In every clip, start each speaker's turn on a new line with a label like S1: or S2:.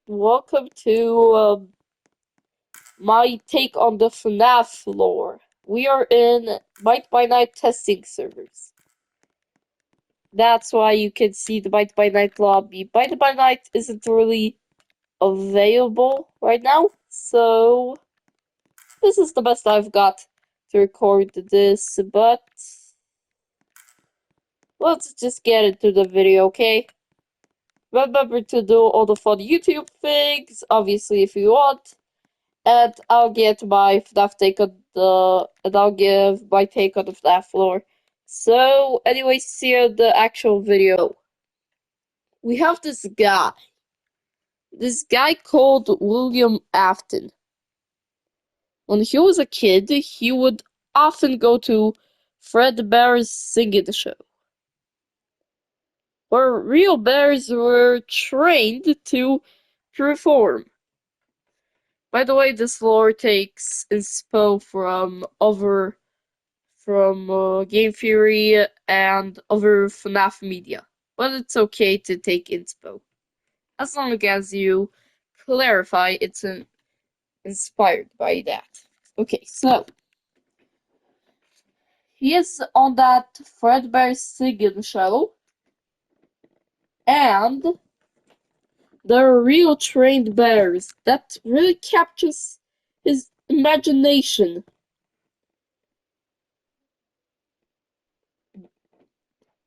S1: welcome to my take on the Fnaf lore. We are in Byte by Night testing servers. That's why you can see the Byte by Night lobby. Byte by Night isn't really available right now, so this is the best I've got to record this, but let's just get into the video, okay? Remember to do all the fun YouTube things, obviously, if you want. And I'll get my FNAF take on and I'll give my take on the FNAF lore. So, anyways, here the actual video. We have this guy called William Afton. When he was a kid, he would often go to Fred Bear's singing show, where real bears were trained to perform. By the way, this lore takes inspo from Game Theory and other FNAF media, but it's okay to take inspo, as long as you clarify it's inspired by that. Okay, so he is on that Fredbear singing show, and they're real trained bears that really captures his imagination.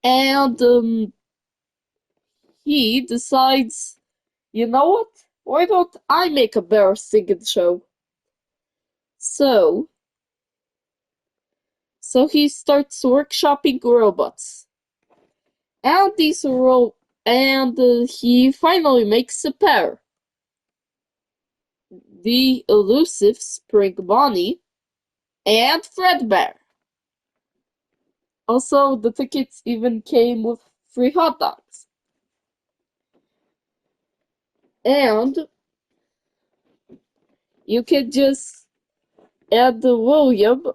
S1: And he decides, you know what? Why don't I make a bear singing show? So, so he starts workshopping robots, and he finally makes a pair: the elusive Spring Bonnie and Fredbear. Also, the tickets even came with free hot dogs. And you can just add the William.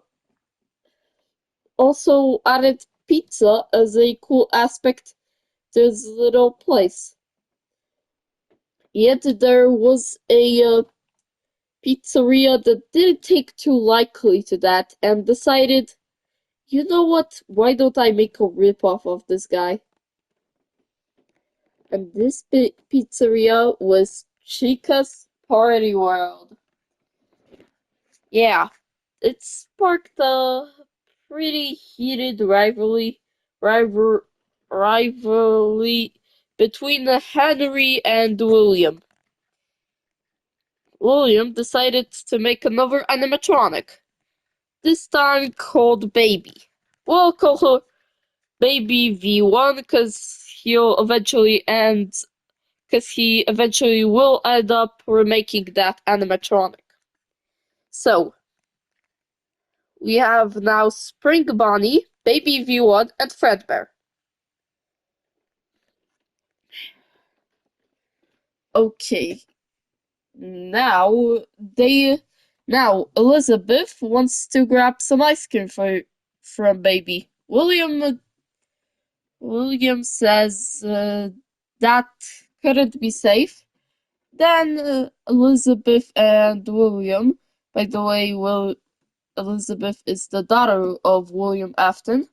S1: Also added pizza as a cool aspect to this little place. Yet there was a pizzeria that didn't take too likely to that and decided, you know what, why don't I make a ripoff of this guy? And this pizzeria was Chica's Party World. Yeah, it sparked a pretty heated rivalry between Henry and William. William decided to make another animatronic, this time called Baby. We'll call her Baby V1 because he eventually will end up remaking that animatronic. So, we have now Spring Bonnie, Baby V1, and Fredbear. Okay, now they now Elizabeth wants to grab some ice cream from Baby. William says that couldn't be safe. Then Elizabeth and William, by the way, Elizabeth is the daughter of William Afton.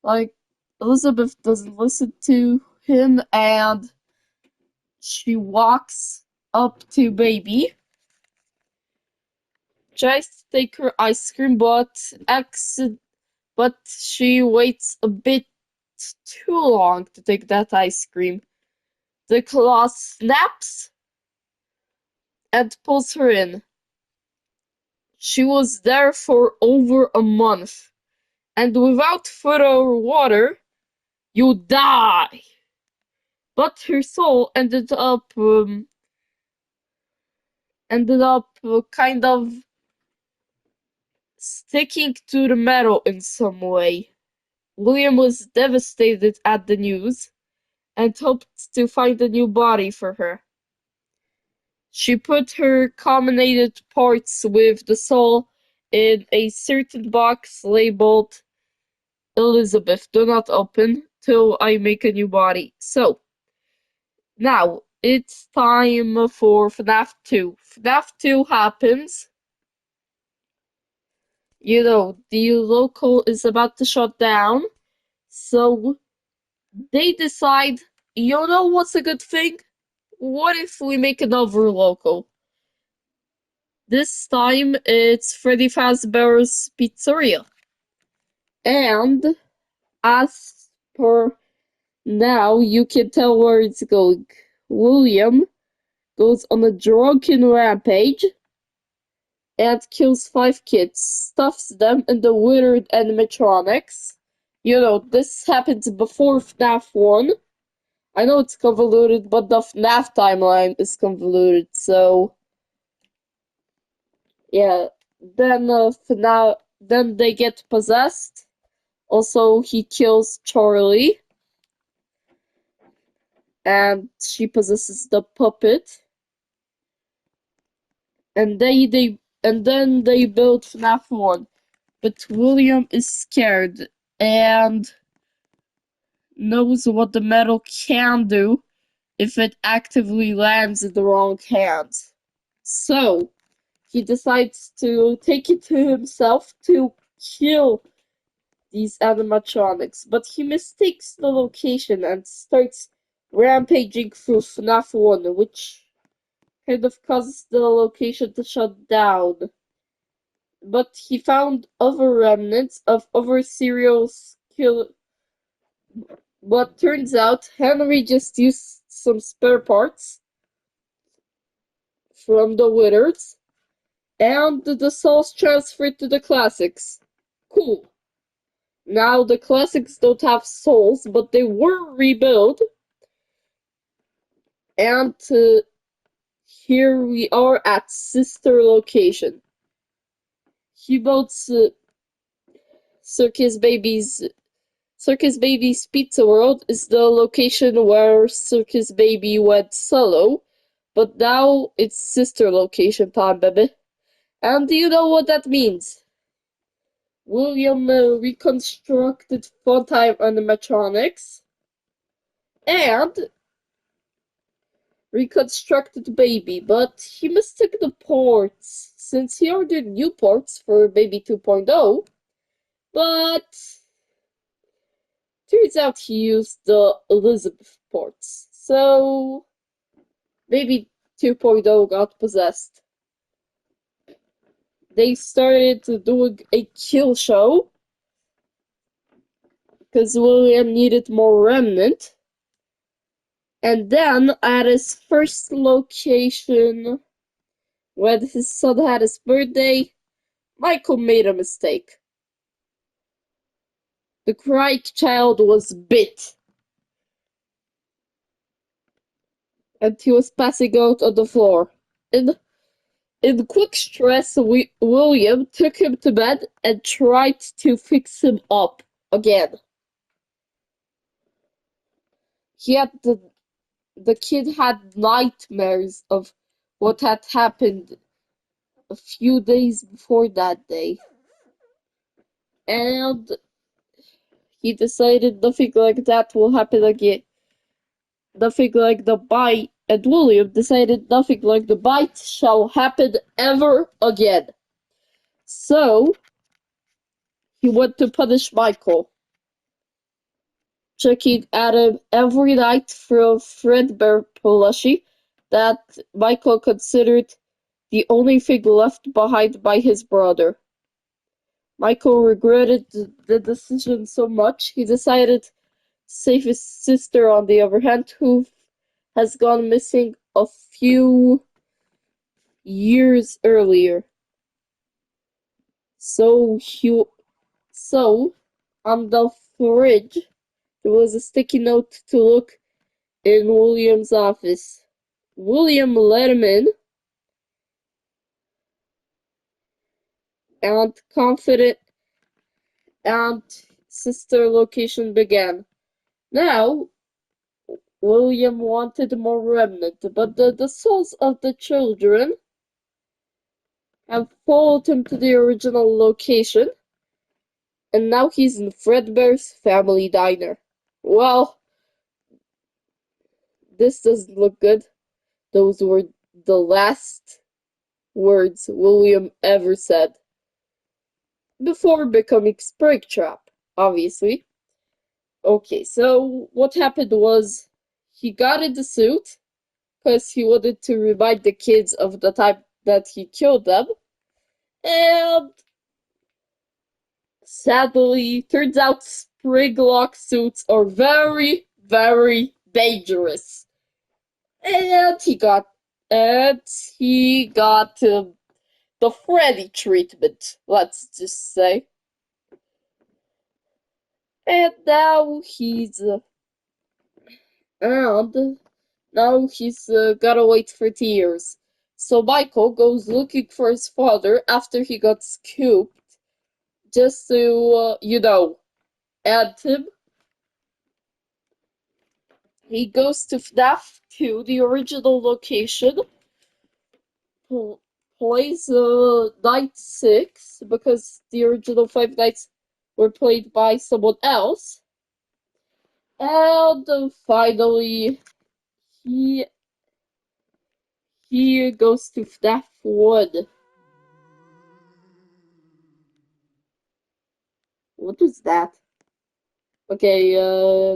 S1: Like, Elizabeth doesn't listen to him, and she walks up to Baby, tries to take her ice cream, but she waits a bit too long to take that ice cream. The claw snaps and pulls her in. She was there for over a month, and without food or water, you die. But her soul ended up kind of sticking to the metal in some way. William was devastated at the news and hoped to find a new body for her. She put her combined parts with the soul in a certain box labeled Elizabeth, do not open till I make a new body. So, now, it's time for Fnaf 2. Fnaf 2 happens. The local is about to shut down, so they decide, what's a good thing? What if we make another local? This time it's Freddy Fazbear's Pizzeria. And as per now, you can tell where it's going. William goes on a drunken rampage and kills 5 kids, stuffs them in the withered animatronics. This happens before FNAF 1. I know it's convoluted, but the FNAF timeline is convoluted, so yeah. Then they get possessed. Also, he kills Charlie, and she possesses the puppet. And then they build FNAF 1. But William is scared and knows what the metal can do if it actively lands in the wrong hands. So he decides to take it to himself to kill these animatronics, but he mistakes the location and starts rampaging through FNAF 1, which kind of causes the location to shut down. But he found other remnants of other serial kill. But turns out Henry just used some spare parts from the Withers, and the souls transferred to the classics. Cool. Now the classics don't have souls, but they were rebuilt, and here we are at sister location. He builds Circus Baby's Circus Baby's Pizza World is the location where Circus Baby went solo, but now it's sister location time, baby. And do you know what that means? William reconstructed Funtime animatronics and reconstructed Baby, but he mistook the ports since he ordered new ports for Baby 2.0, but turns out he used the Elizabeth ports. So Baby 2.0 got possessed. They started doing a kill show because William needed more remnant. And then at his first location, when his son had his birthday, Michael made a mistake. The crying child was bit, and he was passing out on the floor. In quick stress, William took him to bed and tried to fix him up again. The kid had nightmares of what had happened a few days before that day, and he decided nothing like that will happen again. Nothing like the bite, and William decided nothing like the bite shall happen ever again. So he went to punish Michael, checking at him every night for a Fredbear plushie that Michael considered the only thing left behind by his brother. Michael regretted the decision so much, he decided to save his sister, on the other hand, who has gone missing a few years earlier. So on the fridge there was a sticky note to look in William's office. William let him in, and confident and sister location began. Now William wanted more remnant, but the souls of the children have followed him to the original location, and now he's in Fredbear's family diner. Well, this doesn't look good. Those were the last words William ever said before becoming Springtrap, obviously. Okay, so what happened was he got in the suit because he wanted to remind the kids of the time that he killed them. And sadly, turns out springlock suits are very, very dangerous. And and he got the Freddy treatment, let's just say. And and now he's gotta wait 30 years. So Michael goes looking for his father after he got scooped, just to, add him. He goes to Fnaf 2, the original location, pl- plays Night 6, because the original Five Nights were played by someone else. And finally, he he goes to Fnaf 1. What is that? Okay,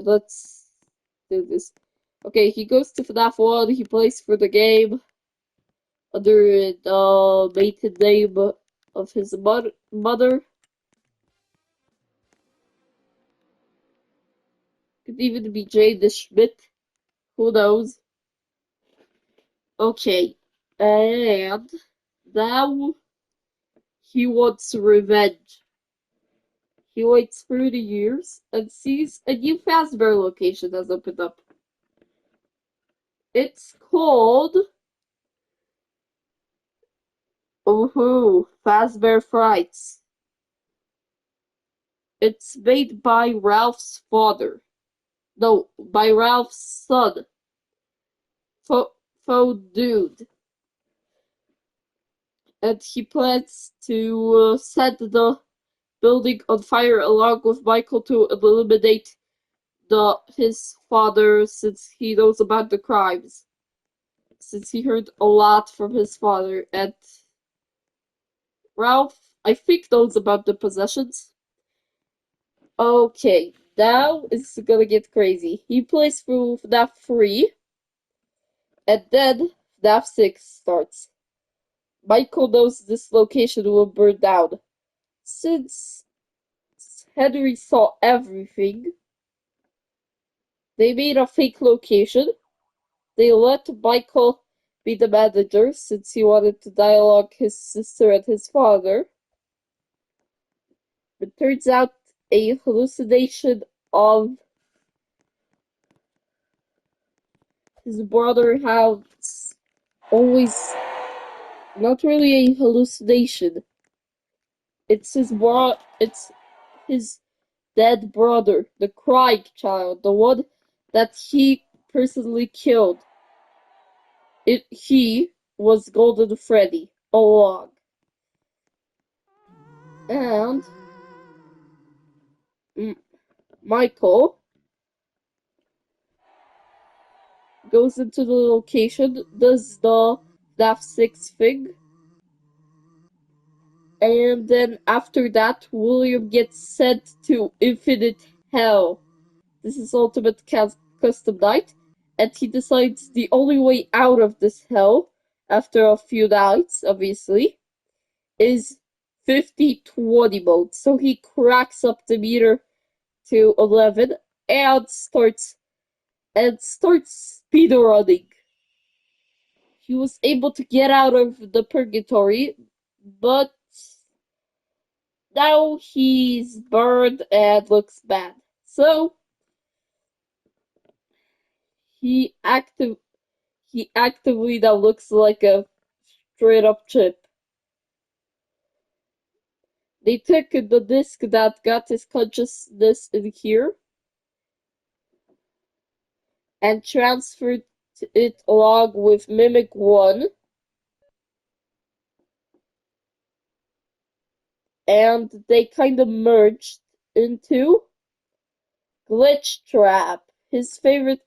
S1: let's do this. Okay, he goes to Fnaf 1, he plays for the game under the maiden name of his mother. Could even be Jane the Schmidt. Who knows? Okay, and now he wants revenge. He waits 30 years and sees a new Fazbear location has opened up. It's called Fazbear Frights. It's made by Ralph's father. No, by Ralph's son, Faux Dude. And he plans to set the building on fire along with Michael to eliminate his father since he knows about the crimes. Since he heard a lot from his father, and Ralph, I think, knows about the possessions. Okay, now it's gonna get crazy. He plays through FNAF 3, and then FNAF 6 starts. Michael knows this location will burn down. Since Henry saw everything, they made a fake location. They let Michael be the manager since he wanted to dialogue his sister and his father. It turns out a hallucination of his brother has always not really a hallucination. It's his dead brother, the crying child, the one that he personally killed. He was Golden Freddy all along. And Michael goes into the location, does the FNAF 6 thing, and then after that, William gets sent to Infinite Hell. This is Ultimate Custom Night, and he decides the only way out of this hell, after a few nights, obviously, is 50-20 mode. So he cracks up the meter to 11 and starts speedrunning. He was able to get out of the purgatory, but now he's burned and looks bad. So he active he actively now looks like a straight up chip. They took the disc that got his consciousness in here and transferred it along with Mimic 1, and they kind of merged into Glitch Trap, his favorite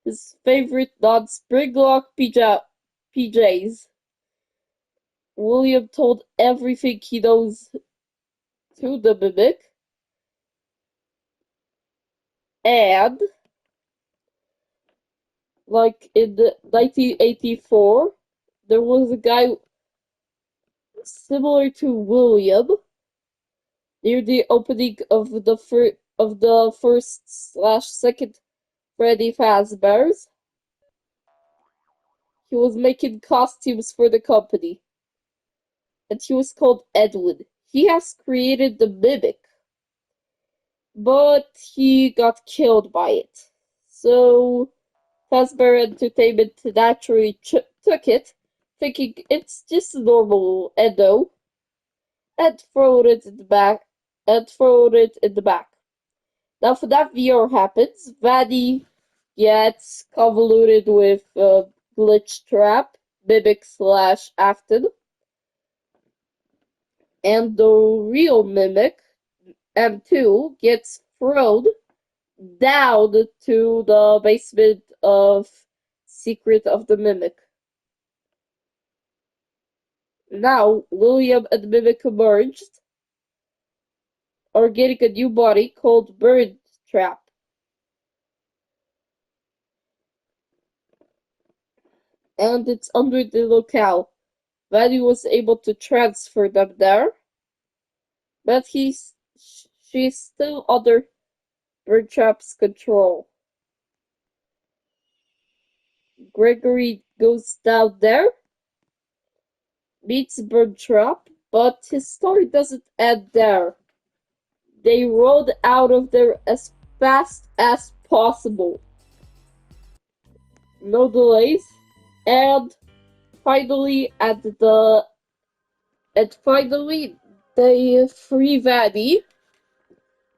S1: his favorite non-springlock PJs. William told everything he knows to the Mimic, and like in 1984, there was a guy similar to William near the opening of the first/second Freddy Fazbear's. He was making costumes for the company, and he was called Edwin. He has created the Mimic, but he got killed by it. So Fazbear Entertainment naturally took it, thinking it's just a normal Endo, and thrown it in the back. And thrown it in the back. Now, for that VR happens, Vanny gets convoluted with Glitch Trap, Mimic slash Afton, and the real Mimic, M2, gets thrown down to the basement of Secret of the Mimic. Now, William and Mimic emerged, are getting a new body called Bird Trap. And it's under the locale. Vanny was able to transfer them there, but she's still under Bird Trap's control. Gregory goes down there, meets Bird Trap, but his story doesn't end there. They rode out of there as fast as possible. No delays, and finally they free Vanny.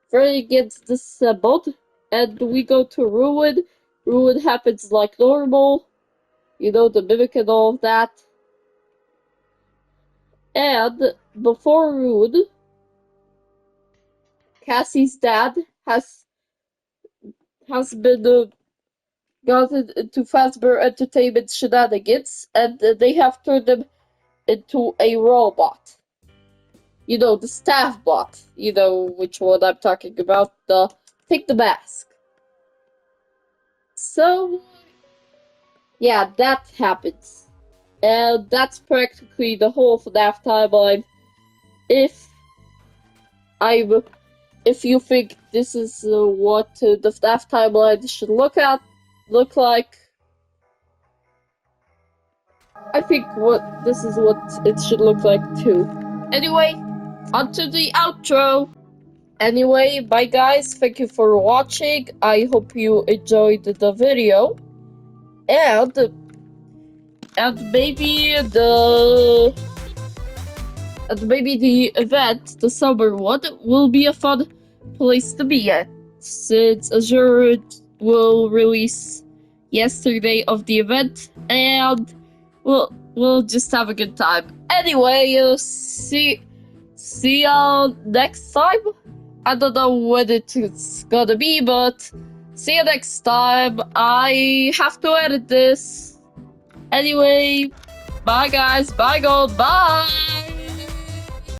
S1: Vanny gets disassembled, and we go to Ruin. Ruin happens like normal, the Mimic and all of that. And before Ruin, Cassie's dad has been gotten into Fazbear Entertainment shenanigans, and they have turned him into a robot. The staff bot. You know which one I'm talking about. Take the mask. So, yeah, that happens. And that's practically the whole Fnaf timeline. If if you think this is what the Fnaf timeline should look like, I think this is what it should look like too. Anyway, onto the outro. Anyway, bye guys, thank you for watching. I hope you enjoyed the video. And maybe the event, the summer one, will be a fun place to be at, since Azure will release yesterday of the event, and we'll just have a good time. Anyway, see y'all next time. I don't know when it's gonna be, but see you next time. I have to edit this. Anyway, bye guys, bye gold, bye!